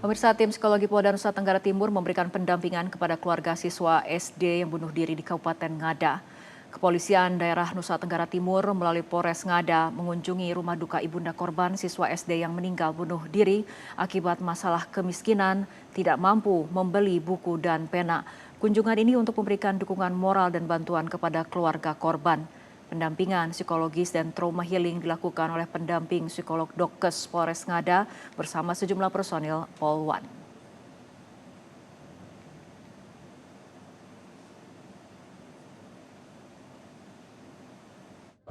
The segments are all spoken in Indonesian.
Pemirsa, tim psikologi Polda Nusa Tenggara Timur memberikan pendampingan kepada keluarga siswa SD yang bunuh diri di Kabupaten Ngada. Kepolisian daerah Nusa Tenggara Timur melalui Polres Ngada mengunjungi rumah duka ibunda korban siswa SD yang meninggal bunuh diri akibat masalah kemiskinan, tidak mampu membeli buku dan pena. Kunjungan ini untuk memberikan dukungan moral dan bantuan kepada keluarga korban. Pendampingan psikologis dan trauma healing dilakukan oleh pendamping psikolog Dokkes Polres Ngada bersama sejumlah personil Polwan.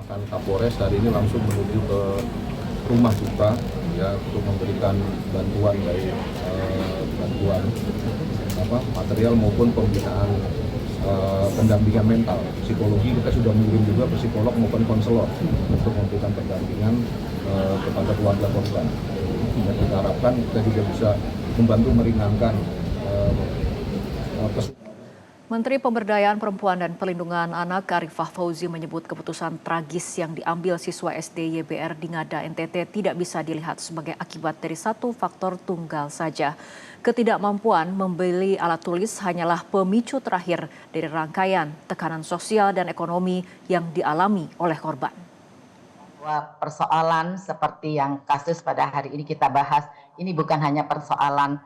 Akan Kapolres hari ini langsung menuju ke rumah duka ya untuk memberikan bantuan baik material maupun pembinaan pendampingan mental. Psikologi kita sudah mengirim juga ke psikolog maupun konselor untuk memberikan pendampingan kepada keluarga korban. Dan kita harapkan kita juga bisa membantu meringankan Menteri Pemberdayaan Perempuan dan Perlindungan Anak Arifah Fauzi menyebut keputusan tragis yang diambil siswa SD YBR di Ngada NTT tidak bisa dilihat sebagai akibat dari satu faktor tunggal saja. Ketidakmampuan membeli alat tulis hanyalah pemicu terakhir dari rangkaian tekanan sosial dan ekonomi yang dialami oleh korban. Persoalan seperti yang kasus pada hari ini kita bahas, ini bukan hanya persoalan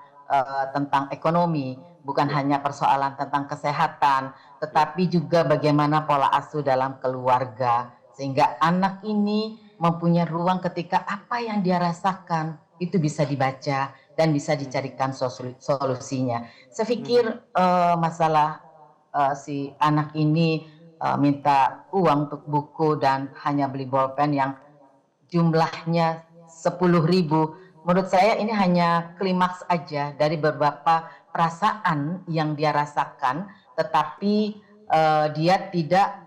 tentang ekonomi, bukan hanya persoalan tentang kesehatan, tetapi juga bagaimana pola asuh dalam keluarga. Sehingga anak ini mempunyai ruang ketika apa yang dia rasakan itu bisa dibaca dan bisa dicarikan solusinya. Saya pikir masalah si anak ini minta uang untuk buku dan hanya beli bolpen yang jumlahnya 10.000. Menurut saya ini hanya klimaks aja dari beberapa perasaan yang dia rasakan, tetapi dia tidak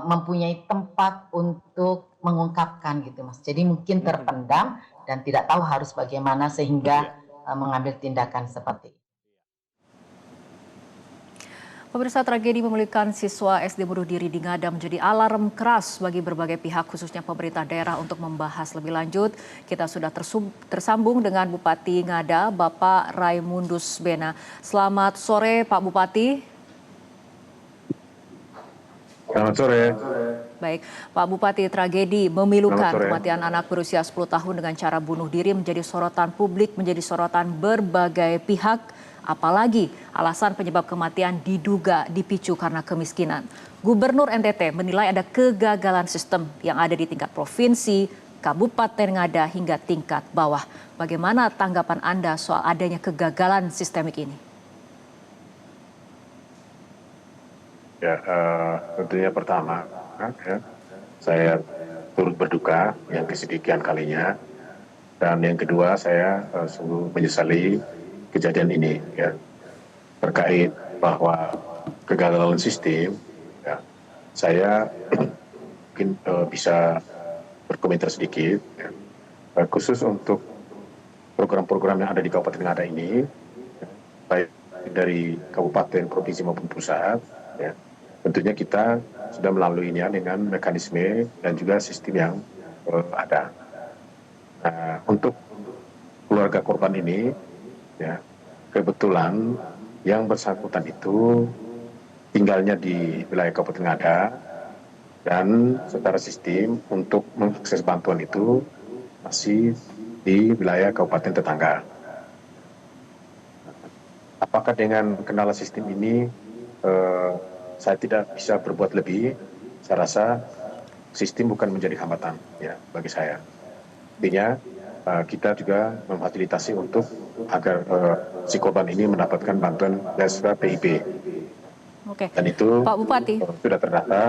mempunyai tempat untuk mengungkapkan gitu, Mas. Jadi mungkin terpendam dan tidak tahu harus bagaimana sehingga mengambil tindakan seperti itu. Pemirsa, tragedi memelikan siswa SD bunuh diri di Ngada menjadi alarm keras bagi berbagai pihak, khususnya pemerintah daerah untuk membahas lebih lanjut. Kita sudah tersambung dengan Bupati Ngada, Bapak Raimundus Bena. Selamat sore, Pak Bupati. Selamat sore. Baik, Pak Bupati, tragedi memilukan kematian anak berusia 10 tahun dengan cara bunuh diri menjadi sorotan publik, menjadi sorotan berbagai pihak. Apalagi alasan penyebab kematian diduga dipicu karena kemiskinan. Gubernur NTT menilai ada kegagalan sistem yang ada di tingkat provinsi, Kabupaten Ngada hingga tingkat bawah. Bagaimana tanggapan Anda soal adanya kegagalan sistemik ini? Ya, tentunya pertama, saya turut berduka yang kesekian kalinya. Dan yang kedua, saya sungguh menyesali kejadian ini, ya, terkait bahwa kegagalan sistem. Ya, saya mungkin bisa berkomentar sedikit, ya, khusus untuk program-program yang ada di Kabupaten Ngada ini, ya, baik dari kabupaten, provinsi maupun pusat, ya, tentunya kita sudah melaluinya dengan mekanisme dan juga sistem yang ada. Nah, untuk keluarga korban ini, ya, kebetulan yang bersangkutan itu tinggalnya di wilayah Kabupaten Ngada dan secara sistem untuk mengakses bantuan itu masih di wilayah kabupaten tetangga. Apakah dengan kendala sistem ini saya tidak bisa berbuat lebih? Saya rasa sistem bukan menjadi hambatan, ya, bagi saya. Intinya kita juga memfasilitasi untuk agar si korban ini mendapatkan bantuan beasiswa PIP. Oke. Dan itu Pak Bupati sudah terdata.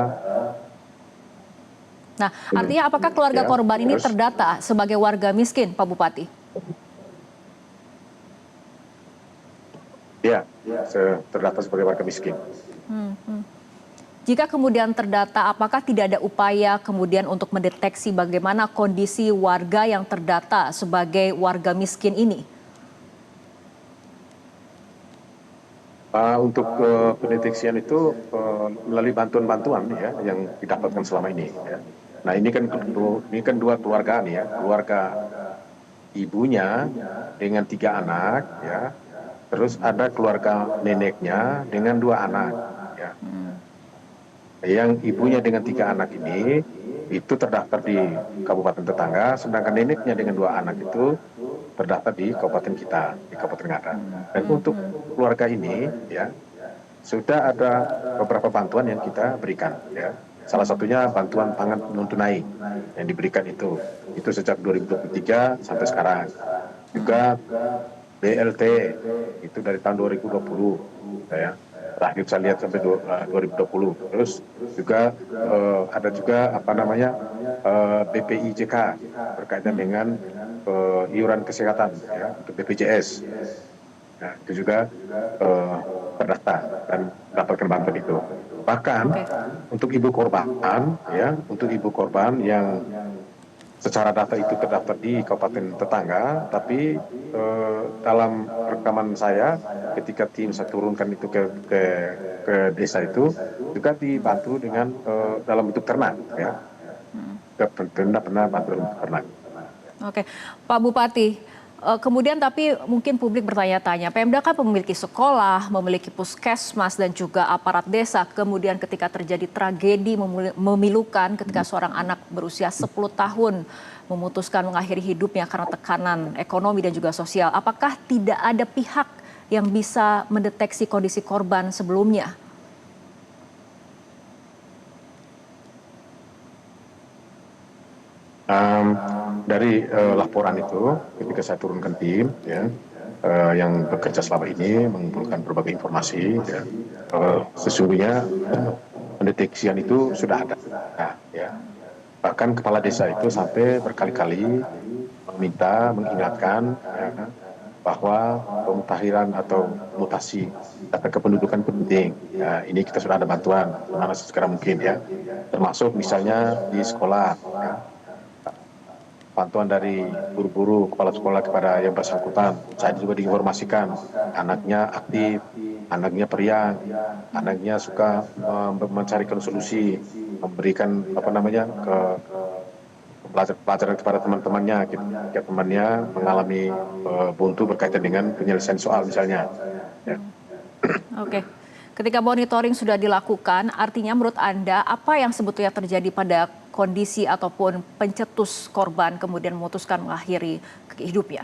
Nah, artinya apakah keluarga korban ini terdata sebagai warga miskin, Pak Bupati? Ya, terdata sebagai warga miskin. Jika kemudian terdata, apakah tidak ada upaya kemudian untuk mendeteksi bagaimana kondisi warga yang terdata sebagai warga miskin ini? Untuk pendeteksian itu melalui bantuan-bantuan, ya, yang didapatkan selama ini. Ya. Nah, ini kan dua keluarga nih, ya, keluarga ibunya dengan 3 anak, ya. Terus ada keluarga neneknya dengan 2 anak, ya. Yang ibunya dengan 3 anak ini itu terdaftar di kabupaten tetangga, sedangkan neneknya dengan 2 anak itu terdaftar di kabupaten kita, di Kabupaten Ngada. Dan untuk keluarga ini, ya, sudah ada beberapa bantuan yang kita berikan, ya. Salah satunya bantuan pangan non tunai yang diberikan itu sejak 2023 sampai sekarang. Juga BLT itu dari tahun 2020, ya. Terakhir saya lihat sampai 2020. Terus juga ada juga BPIJK berkaitan dengan iuran kesehatan, ya, untuk BPJS. Nah, itu juga terdaftar dan mendapatkan bantuan itu. Bahkan untuk ibu korban yang secara data itu terdaftar di kabupaten tetangga, tapi dalam rekaman saya ketika tim saya turunkan itu ke desa itu juga dibantu dengan dalam bentuk ternak, ya. Pernah bantu dalam bentuk ternak. Oke, Pak Bupati. Kemudian tapi mungkin publik bertanya-tanya, Pemda kan memiliki sekolah, memiliki puskesmas dan juga aparat desa. Kemudian ketika terjadi tragedi memilukan ketika seorang anak berusia 10 tahun memutuskan mengakhiri hidupnya karena tekanan ekonomi dan juga sosial. Apakah tidak ada pihak yang bisa mendeteksi kondisi korban sebelumnya? Dari laporan itu, ketika saya turunkan tim, ya, yang bekerja selama ini mengumpulkan berbagai informasi, ya, sesungguhnya pendeteksian itu sudah ada, ya. Bahkan kepala desa itu sampai berkali-kali mengingatkan, ya, bahwa pemutahiran atau mutasi data kependudukan penting. Ya, ini kita sudah ada bantuan, mana segera mungkin, ya, termasuk misalnya di sekolah, ya. Bantuan dari guru-guru, kepala sekolah kepada yang bersangkutan. Saya juga diinformasikan, anaknya aktif, anaknya periang, anaknya suka mencarikan solusi, memberikan ke pelajaran kepada teman-temannya, ketika temannya mengalami buntu berkaitan dengan penyelesaian soal misalnya. Ya. Oke. Ketika monitoring sudah dilakukan, artinya menurut Anda apa yang sebetulnya terjadi pada kondisi ataupun pencetus korban kemudian memutuskan mengakhiri hidupnya?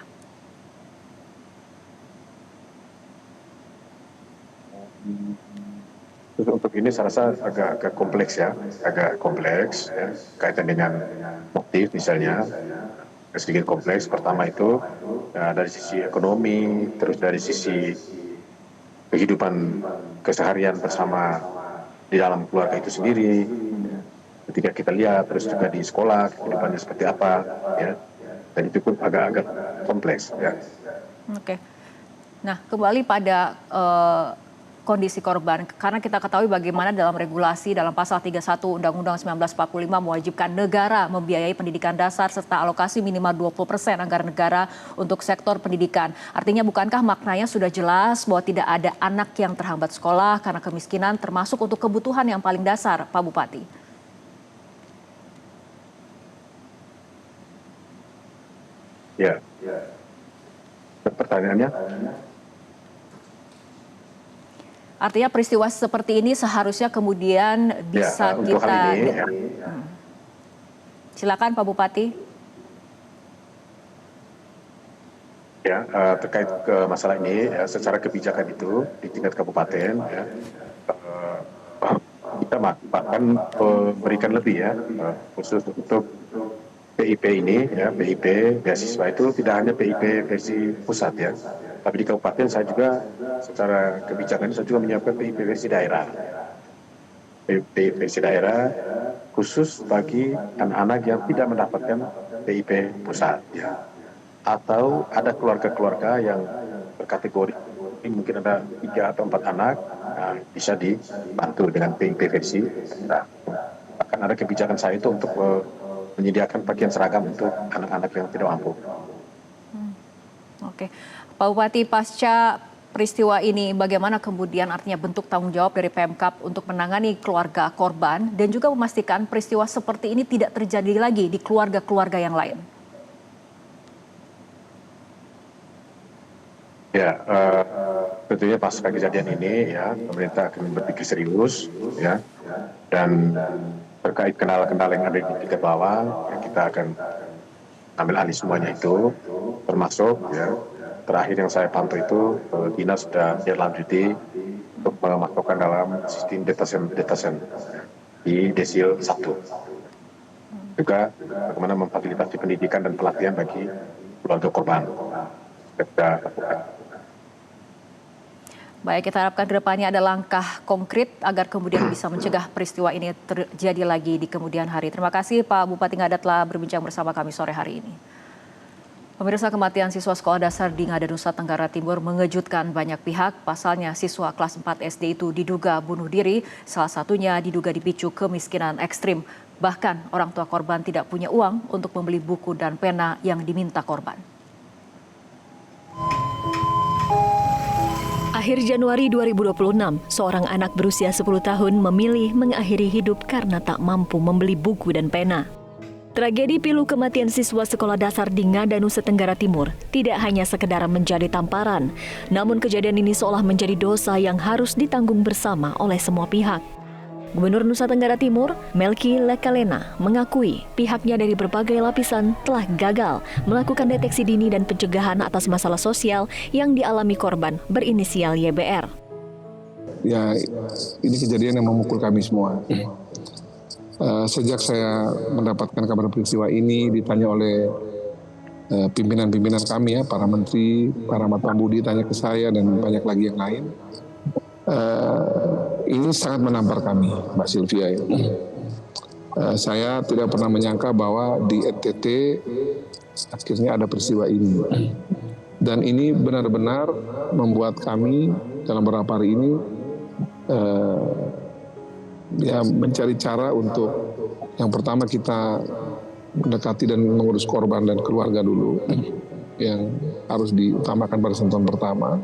Untuk ini saya rasa agak kompleks, ya, kaitan dengan motif misalnya, sedikit kompleks. Pertama itu dari sisi ekonomi, terus dari sisi kehidupan keseharian bersama di dalam keluarga itu sendiri. Ketika kita lihat, terus juga di sekolah kehidupannya seperti apa, ya, dan itu pun agak-agak kompleks, ya. Oke. Nah, kembali pada kondisi korban, karena kita ketahui bagaimana dalam regulasi dalam pasal 31 Undang-Undang 1945 mewajibkan negara membiayai pendidikan dasar serta alokasi minimal 20% anggaran negara untuk sektor pendidikan. Artinya bukankah maknanya sudah jelas bahwa tidak ada anak yang terhambat sekolah karena kemiskinan termasuk untuk kebutuhan yang paling dasar, Pak Bupati? Ya. Pertanyaannya? Artinya peristiwa seperti ini seharusnya kemudian bisa ya, untuk kita... hal ini, ya. Silakan Pak Bupati. Ya, terkait ke masalah ini, ya, secara kebijakan itu di tingkat kabupaten, ya, kita bahkan memberikan lebih, ya, khusus untuk PIP ini, ya, PIP beasiswa itu tidak hanya PIP versi pusat, ya, tapi di kabupaten saya juga secara kebijakan saya juga menyiapkan PIP versi daerah. PIP versi daerah khusus bagi anak-anak yang tidak mendapatkan PIP pusat, ya. Atau ada keluarga-keluarga yang berkategori mungkin ada 3 atau 4 anak, bisa dibantu dengan PIP versi daerah. Bahkan ada kebijakan saya itu untuk menyediakan pakaian seragam untuk anak-anak yang tidak mampu. Oke, Pak Bupati, pasca peristiwa ini bagaimana kemudian artinya bentuk tanggung jawab dari Pemkab untuk menangani keluarga korban dan juga memastikan peristiwa seperti ini tidak terjadi lagi di keluarga-keluarga yang lain? Ya, tentunya pasca kejadian ini ya pemerintah akan berpikir serius ya, dan terkait kendala-kendala yang ada di tingkat bawah ya, kita akan ambil alih semuanya itu, termasuk ya terakhir yang saya pantau itu dinas sudah lanjuti untuk memasukkan dalam sistem detasen di desil 1. Juga bagaimana memfasilitasi pendidikan dan pelatihan bagi keluarga korban. Kita lakukan. Baik, kita harapkan kedepannya ada langkah konkret agar kemudian bisa mencegah peristiwa ini terjadi lagi di kemudian hari. Terima kasih Pak Bupati Ngada telah berbincang bersama kami sore hari ini. Pemirsa, kematian siswa sekolah dasar di Ngada, Nusa Tenggara Timur mengejutkan banyak pihak. Pasalnya siswa kelas 4 SD itu diduga bunuh diri, salah satunya diduga dipicu kemiskinan ekstrim. Bahkan orang tua korban tidak punya uang untuk membeli buku dan pena yang diminta korban. Akhir Januari 2026, seorang anak berusia 10 tahun memilih mengakhiri hidup karena tak mampu membeli buku dan pena. Tragedi pilu kematian siswa sekolah dasar di Ngada, Nusa Tenggara Timur tidak hanya sekedar menjadi tamparan, namun kejadian ini seolah menjadi dosa yang harus ditanggung bersama oleh semua pihak. Gubernur Nusa Tenggara Timur, Melki Lekalena, mengakui pihaknya dari berbagai lapisan telah gagal melakukan deteksi dini dan pencegahan atas masalah sosial yang dialami korban berinisial YBR. Ya, ini kejadian yang memukul kami semua. Sejak saya mendapatkan kabar peristiwa ini, ditanya oleh pimpinan-pimpinan kami ya, para menteri, para matambudi tanya ke saya dan banyak lagi yang lain. Ini sangat menampar kami, Mbak Sylvia. Saya tidak pernah menyangka bahwa di NTT akhirnya ada peristiwa ini. Dan ini benar-benar membuat kami dalam beberapa hari ini ya mencari cara untuk yang pertama kita mendekati dan mengurus korban dan keluarga dulu yang harus diutamakan pada sentuhan pertama.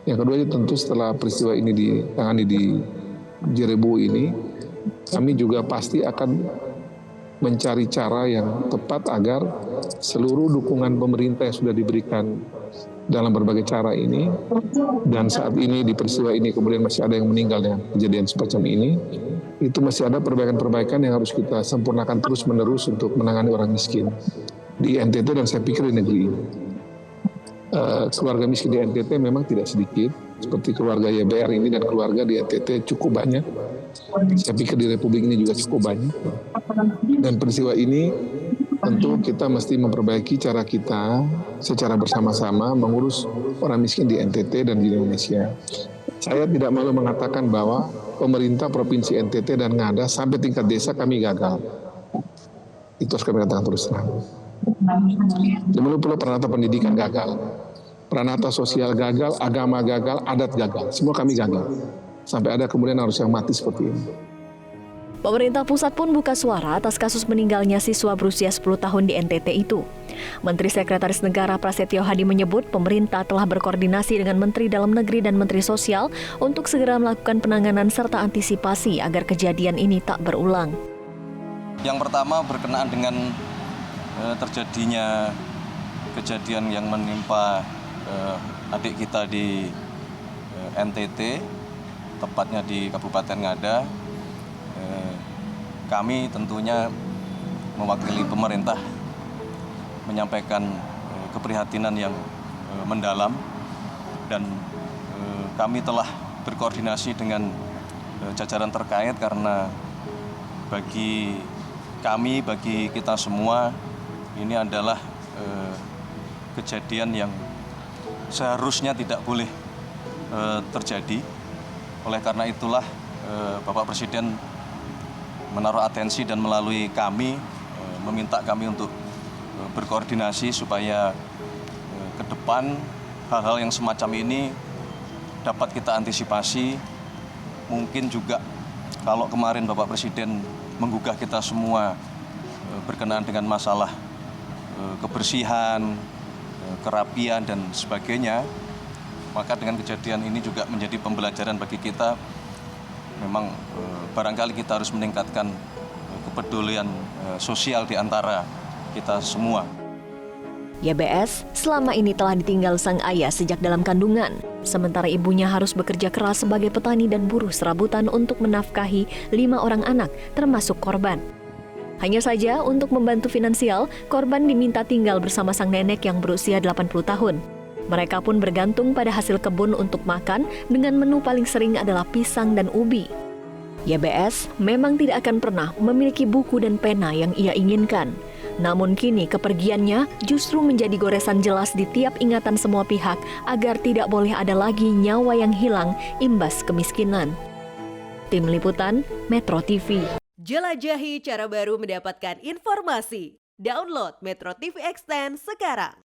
Yang kedua tentu setelah peristiwa ini ditangani di Jerebu ini, kami juga pasti akan mencari cara yang tepat agar seluruh dukungan pemerintah yang sudah diberikan dalam berbagai cara ini, dan saat ini di peristiwa ini kemudian masih ada yang meninggal dengan kejadian semacam ini, itu masih ada perbaikan-perbaikan yang harus kita sempurnakan terus-menerus untuk menangani orang miskin di NTT dan saya pikir di negeri ini. Keluarga miskin di NTT memang tidak sedikit, seperti keluarga YBR ini dan keluarga di NTT cukup banyak. Saya pikir di Republik ini juga cukup banyak. Dan peristiwa ini tentu kita mesti memperbaiki cara kita secara bersama-sama mengurus orang miskin di NTT dan di Indonesia. Saya tidak malu mengatakan bahwa pemerintah Provinsi NTT dan Ngada sampai tingkat desa kami gagal. Itu harus kami katakan terus terang. Demikian pula peranata pendidikan gagal, peranata sosial gagal, agama gagal, adat gagal, semua kami gagal. Sampai ada kemudian harus yang mati seperti ini. Pemerintah pusat pun buka suara atas kasus meninggalnya siswa berusia 10 tahun di NTT itu. Menteri Sekretaris Negara Prasetyo Hadi menyebut pemerintah telah berkoordinasi dengan Menteri Dalam Negeri dan Menteri Sosial untuk segera melakukan penanganan serta antisipasi agar kejadian ini tak berulang. Yang pertama berkenaan dengan terjadinya kejadian yang menimpa adik kita di NTT, tepatnya di Kabupaten Ngada. Kami tentunya mewakili pemerintah menyampaikan keprihatinan yang mendalam dan kami telah berkoordinasi dengan jajaran terkait karena bagi kami, bagi kita semua ini adalah kejadian yang seharusnya tidak boleh terjadi. Oleh karena itulah Bapak Presiden menaruh atensi dan melalui kami meminta kami untuk berkoordinasi supaya ke depan hal-hal yang semacam ini dapat kita antisipasi. Mungkin juga kalau kemarin Bapak Presiden menggugah kita semua berkenaan dengan masalah kebersihan, kerapian dan sebagainya, maka dengan kejadian ini juga menjadi pembelajaran bagi kita. Memang barangkali kita harus meningkatkan kepedulian sosial di antara kita semua. YBS selama ini telah ditinggal sang ayah sejak dalam kandungan, sementara ibunya harus bekerja keras sebagai petani dan buruh serabutan untuk menafkahi 5 orang anak, termasuk korban. Hanya saja untuk membantu finansial, korban diminta tinggal bersama sang nenek yang berusia 80 tahun. Mereka pun bergantung pada hasil kebun untuk makan dengan menu paling sering adalah pisang dan ubi. YBS memang tidak akan pernah memiliki buku dan pena yang ia inginkan. Namun kini kepergiannya justru menjadi goresan jelas di tiap ingatan semua pihak agar tidak boleh ada lagi nyawa yang hilang imbas kemiskinan. Tim Liputan, Metro TV. Jelajahi cara baru mendapatkan informasi. Download Metro TV Extend sekarang.